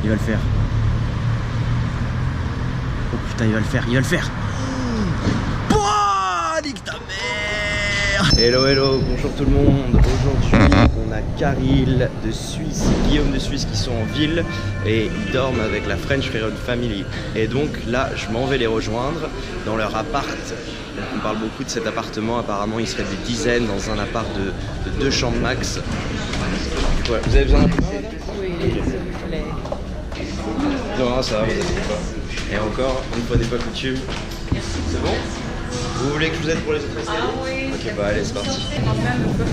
Il va le faire. Oh putain, il va le faire, il va le faire. Pouah, nique ta mère. Hello, hello, bonjour tout le monde. Aujourd'hui, on a Karil de Suisse, Guillaume de Suisse qui sont en ville et ils dorment avec la French Freerun Family. Et donc là, je m'en vais les rejoindre dans leur appart. Donc on parle beaucoup de cet appartement. Apparemment, il serait des dizaines dans un appart de 2 chambres max. Du coup, vous avez besoin d'un peu? Oui, s'il vous plaît. Non, ça va, vous inquiétez pas. Et encore, une fois n'est pas coutume. C'est bon? Vous voulez que je vous aide pour les autres escaliers? Ah oui. Ok, bah allez, c'est parti. Quand même que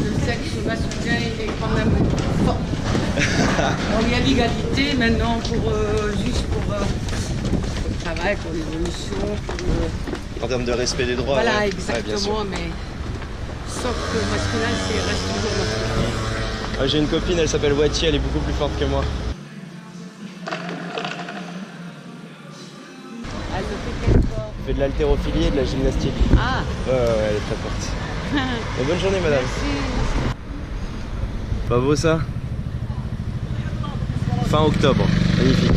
le sexe masculin il est quand même fort. Il y a l'égalité maintenant pour juste pour le travail, pour l'évolution, pour En termes de respect des droits. voilà, ouais. exactement, Ouais, mais sauf que le masculin c'est reste toujours masculin. ah, j'ai une copine, elle s'appelle Wati, elle est beaucoup plus forte que moi. Elle le fait quel sport? Elle fait de l'haltérophilie et de la gymnastique. Ah, Ouais, elle est très forte. Et bonne journée, madame. merci. Pas beau ça? Fin octobre, magnifique.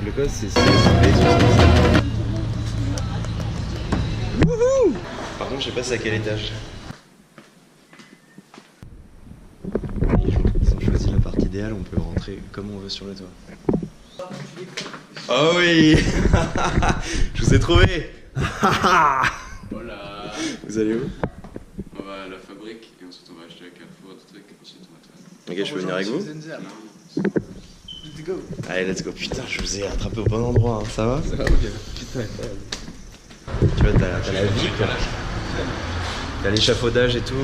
Le code c'est 16. Wouhou! Par contre, je sais pas c'est à quel étage. Ils ont choisi la partie idéale, on peut rentrer comme on veut sur le toit. Oh oui. Je vous ai trouvé. Voilà. Vous allez où? On va à la fabrique et ensuite on va acheter à Carrefour des trucs, ensuite on va faire. Ok, je peux venir avec vous? Allez, let's go. Putain, je vous ai attrapé au bon endroit, hein. Ça va? Ça va, ok. Putain, tu vois, t'as la vie, quoi. T'as l'échafaudage et tout.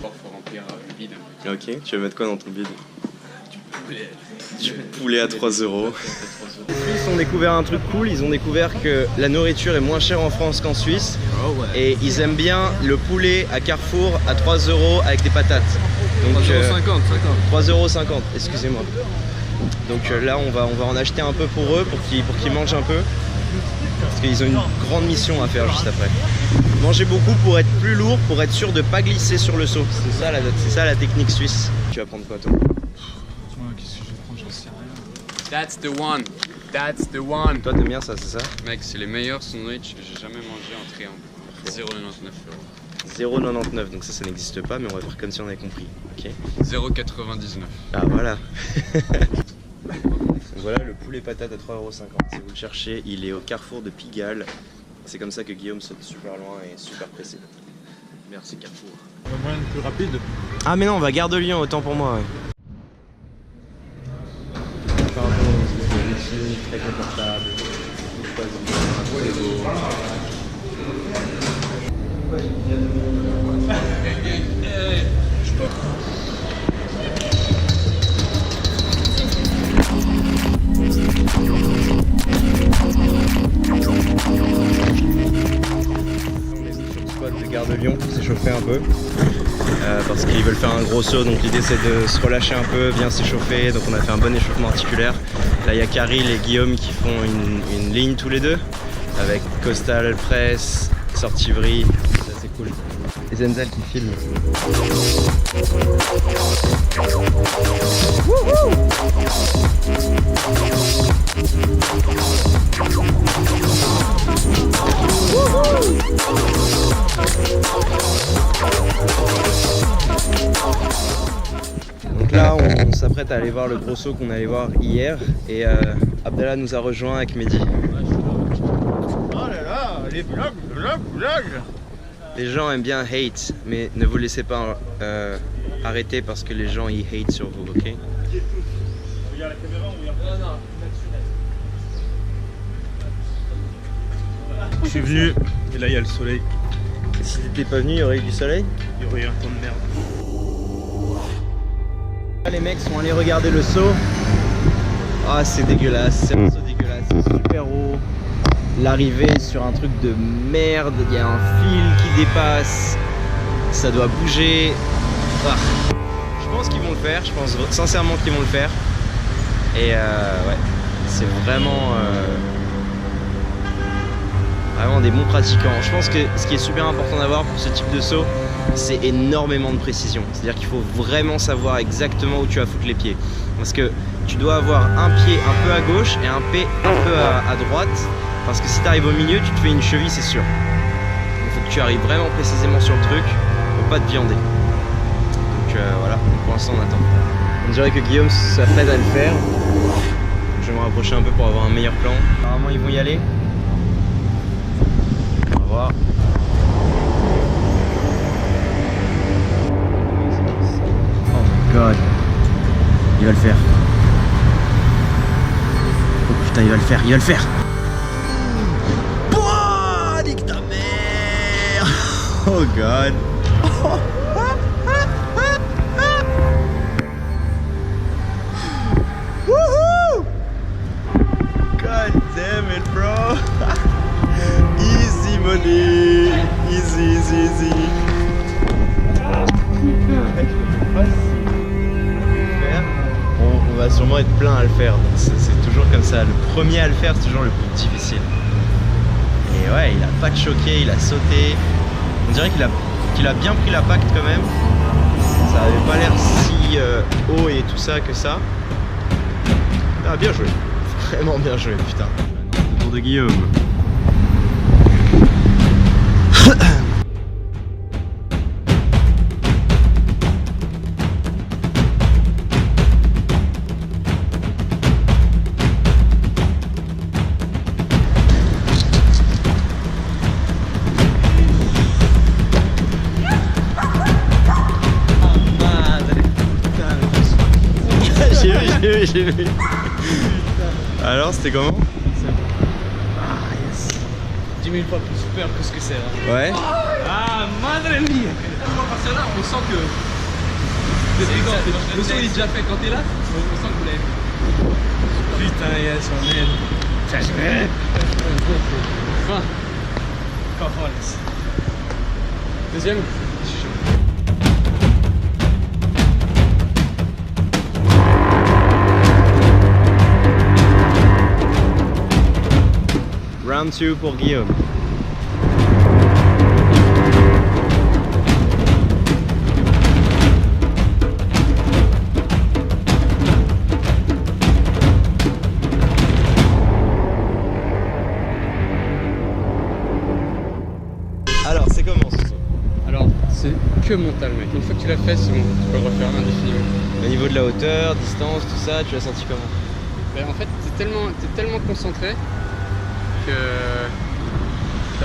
Faut remplir le vide. Ok, tu vas mettre quoi dans ton bide? Du poulet à 3 €. Ils ont découvert un truc cool, ils ont découvert que la nourriture est moins chère en France qu'en Suisse. Et ils aiment bien le poulet à Carrefour à 3 € avec des patates. Donc 3,50 €, excusez-moi. Donc là on va en acheter un peu pour eux, pour qu'ils mangent un peu. Parce qu'ils ont une grande mission à faire juste après. Manger beaucoup pour être plus lourd, pour être sûr de pas glisser sur le seau. C'est ça la technique suisse. Tu vas prendre quoi toi? Qu'est-ce que je vais prendre? J'en sais rien. That's the one. That's the one. Toi t'aimes bien ça, c'est ça? Mec, c'est les meilleurs sandwichs que j'ai jamais mangé en triangle. 0,99 €. 0,99 €, donc ça n'existe pas, mais on va faire comme si on avait compris. Ok. 0,99. Ah voilà. Voilà le poulet patate à 3,50 €. Si vous le cherchez, il est au carrefour de Pigalle. C'est comme ça que Guillaume saute super loin et super pressé. Merci Carrefour. On va moyen plus rapide. Ah mais non, on va Gare de Lyon, autant pour moi. Ouais. Très confortable. De Gare de Lyon pour s'échauffer un peu parce qu'ils veulent faire un gros saut, donc l'idée c'est de se relâcher un peu, bien s'échauffer. Donc on a fait un bon échauffement articulaire. Là il y a Karil et Guillaume qui font une ligne tous les deux avec costal, presse, sortie-vrille, ça c'est cool. Et Zenzal qui filme. Donc là on s'apprête à aller voir le gros saut qu'on allait voir hier et Abdallah nous a rejoint avec Mehdi. Oh là là, les vlogs. Les gens aiment bien hate, mais ne vous laissez pas arrêter parce que les gens ils hate sur vous, ok? Regarde la caméra, regarde. Je suis venu et là il y a le soleil. Et si t'étais pas venu, il y aurait eu du soleil? Il y aurait eu un temps de merde. Là, les mecs sont allés regarder le saut. Ah c'est dégueulasse, c'est un saut dégueulasse, c'est super haut. L'arrivée sur un truc de merde, il y a un fil qui dépasse, ça doit bouger. Ah. Je pense qu'ils vont le faire, je pense sincèrement qu'ils vont le faire. Et ouais, c'est vraiment Vraiment des bons pratiquants. Je pense que ce qui est super important d'avoir pour ce type de saut, c'est énormément de précision. C'est-à-dire qu'il faut vraiment savoir exactement où tu vas foutre les pieds. Parce que tu dois avoir un pied un peu à gauche et un pied un peu à droite. Parce que si tu arrives au milieu, tu te fais une cheville, c'est sûr. Il faut que tu arrives vraiment précisément sur le truc pour pas te viander. Donc voilà, pour l'instant on attend. On dirait que Guillaume s'apprête à le faire. Donc, je vais me rapprocher un peu pour avoir un meilleur plan. Apparemment ils vont y aller. On va voir. Oh my god. Il va le faire. Oh putain, il va le faire, il va le faire. Pouah, nique ta mère. Oh god. Woohoo! God damn it, bro. Easy money. Easy, easy, easy. On va sûrement être plein à le faire. C'est toujours comme ça. Le premier à le faire, c'est toujours le plus difficile. Et ouais, il a pas choqué, il a sauté. On dirait qu'il a bien pris l'impact quand même. Ça avait pas l'air si haut et tout ça que ça. Ah, bien joué. Vraiment bien joué, putain. Le tour de Guillaume. J'ai vu. Alors, c'était comment? Ah, yes. 10 000 fois plus super que ce que c'est là. Ouais. Ah, madre mia. Parce que là, on sent que. Le saut il est déjà fait quand t'es là, on sent que vous l'avez fait. Putain, yes, on est. Ça se fait. Enfin. Cojones. Deuxième. Round 2 pour Guillaume. Alors, c'est comment ce saut? Alors, c'est que mental, mec. Une fois que tu l'as fait, c'est bon, tu peux le refaire indéfiniment. Au niveau de la hauteur, distance, tout ça, tu l'as senti comment? Ben, en fait, t'es tellement concentré que tu te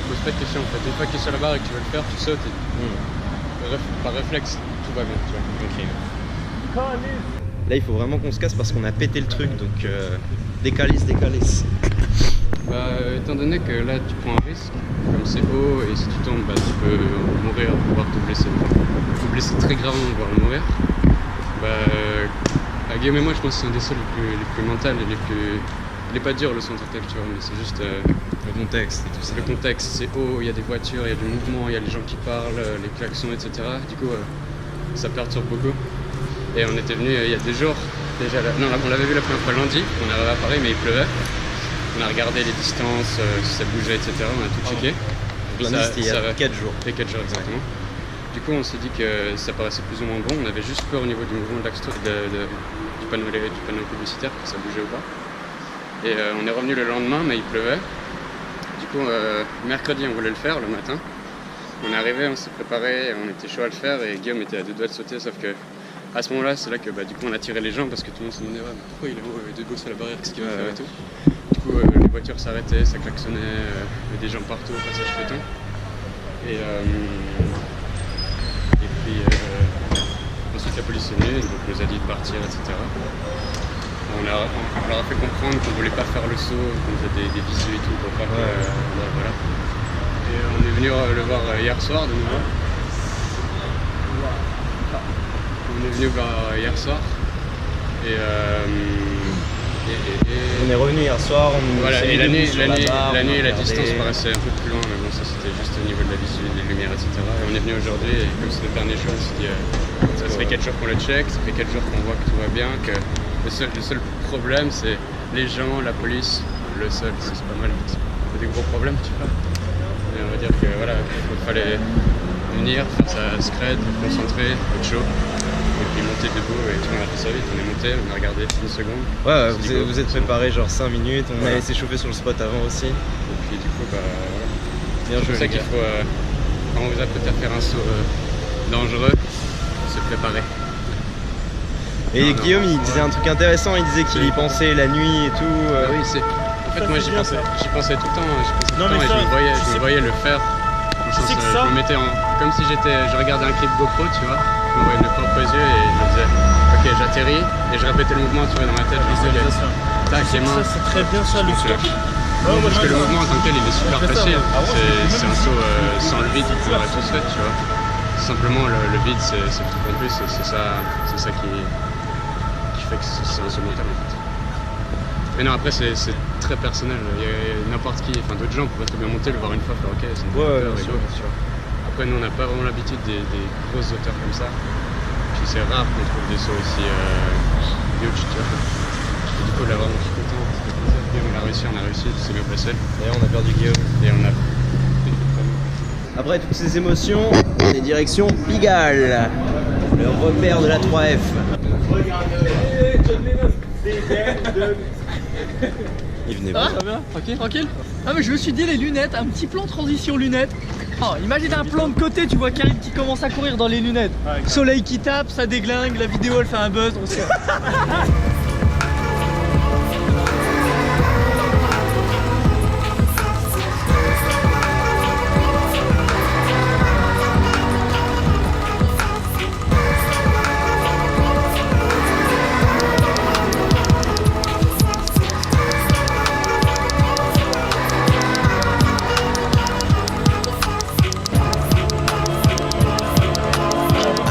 poses pas de questions en fait. Une fois que tu es sur la barre et que tu veux le faire, tu sautes et par réflexe, tout va bien, tu vois. Ok. Là, il faut vraiment qu'on se casse parce qu'on a pété le truc, donc décalisse. Bah, étant donné que là tu prends un risque, comme c'est haut et si tu tombes, bah, tu peux mourir, voire te blesser très gravement, voire mourir. Bah, Guillaume et moi, je pense que c'est un des seuls les plus mentaux et les plus. Il est pas dur le son total, tu vois, mais c'est juste le contexte et tout ça. Le contexte, c'est haut, il y a des voitures, il y a du mouvement, il y a les gens qui parlent, les klaxons, etc. Du coup, ça perturbe beaucoup. Et on était venu il y a des jours, déjà là. Non, on l'avait vu la première fois lundi, on est arrivé à Paris, mais il pleuvait. On a regardé les distances, si ça bougeait, etc. On a tout checké. Lundi, c'était il y a 4 jours. Il y a 4 jours, exactement. Du coup, on s'est dit que ça paraissait plus ou moins bon. On avait juste peur au niveau du mouvement de l'axe du panneau publicitaire, que ça bougeait ou pas. Et on est revenu le lendemain, mais il pleuvait. Du coup, mercredi, on voulait le faire le matin. On est arrivé, on s'est préparé, on était chaud à le faire et Guillaume était à 2 doigts de sauter, sauf que à ce moment-là, c'est là que du coup, on a tiré les gens parce que tout le monde se demandait pourquoi il est haut et debout sur la barrière, qu'est-ce qu'il va faire et tout. Du coup, les voitures s'arrêtaient, ça klaxonnait, il y avait des gens partout au passage piéton. Et puis ensuite la police est venue, donc nous a dit de partir, etc. On leur a fait comprendre qu'on voulait pas faire le saut, qu'on faisait des visus et tout pour pas que. Voilà. Et on est venu le voir hier soir de nouveau. On est venu voir hier soir. Et on est revenu hier soir, voilà, et la nuit et la distance paraissaient un peu plus loin, mais bon, ça c'était juste au niveau de la visu, des lumières, etc. Et on est venu aujourd'hui, et comme c'est le dernier jour, on s'est dit ça fait 4 jours qu'on le check, ça fait 4 jours qu'on voit que tout va bien, que le seul problème c'est les gens, la police, le sol, c'est pas mal. des gros problèmes, tu vois. Et on va dire que voilà, il fallait venir, faire sa scred, concentrer, être chaud, et puis monter debout, et tout, on a fait ça vite, on est monté, on a regardé une seconde. Ouais, vous êtes préparé genre 5 minutes, on a laissé chauffer sur le spot avant aussi. Et puis du coup, bah voilà. Bien C'est joué, pour ça les qu'il gars. faut, quand on vous apprête à faire un saut dangereux, se préparer. Et Guillaume, il disait un truc intéressant, il disait qu'il y pensait la nuit et tout. Ah oui, c'est. En fait, Ça, moi c'est j'y bien, pensais, ça. j'y pensais tout le temps, Non, mais et ça, je me tu sais- voyais le faire. Dans le sens, sais que je ça- me mettais comme si je regardais un clip GoPro, tu vois. Je me voyais mes propres yeux et je me disais, ok, j'atterris et je répétais le mouvement, tu vois, dans ma tête. Je me disais, tac, les mains. Ça, c'est très bien ça, le Parce stop. que le mouvement en tant que tel, il est super Je fais ça, facile. moi. Ah ouais, C'est un saut sans le vide qu'on aurait tous fait, tu vois. Simplement, le vide, c'est le truc en plus, c'est ça qui fait que c'est un saut mental en fait. Mais non, après, c'est très personnel. Il y a n'importe qui, enfin d'autres gens pourraient très bien monter, le voir une fois, faire ok, c'est une bonne hauteur, bien et sûr, go, bien sûr. Après, nous, on n'a pas vraiment l'habitude des grosses hauteurs comme ça. Puis c'est rare qu'on trouve des sauts aussi huge, tu vois. Et du coup, là, vraiment, je suis content. C'était plaisir. Et on a réussi, tout s'est bien passé. D'ailleurs, on a perdu Guillaume. Et on a. Après toutes ces émotions, on est direction Pigalle, le repère de la 3F. Il venait pas. Ça va? Tranquille. Ah mais je me suis dit les lunettes, un petit plan transition lunettes. Oh, imagine un plan de côté, tu vois Karim qui commence à courir dans les lunettes. Soleil qui tape, ça déglingue, la vidéo elle fait un buzz. On sait.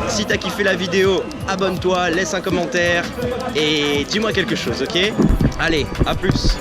Si t'as kiffé la vidéo, abonne-toi, laisse un commentaire et dis-moi quelque chose, ok? Allez, à plus!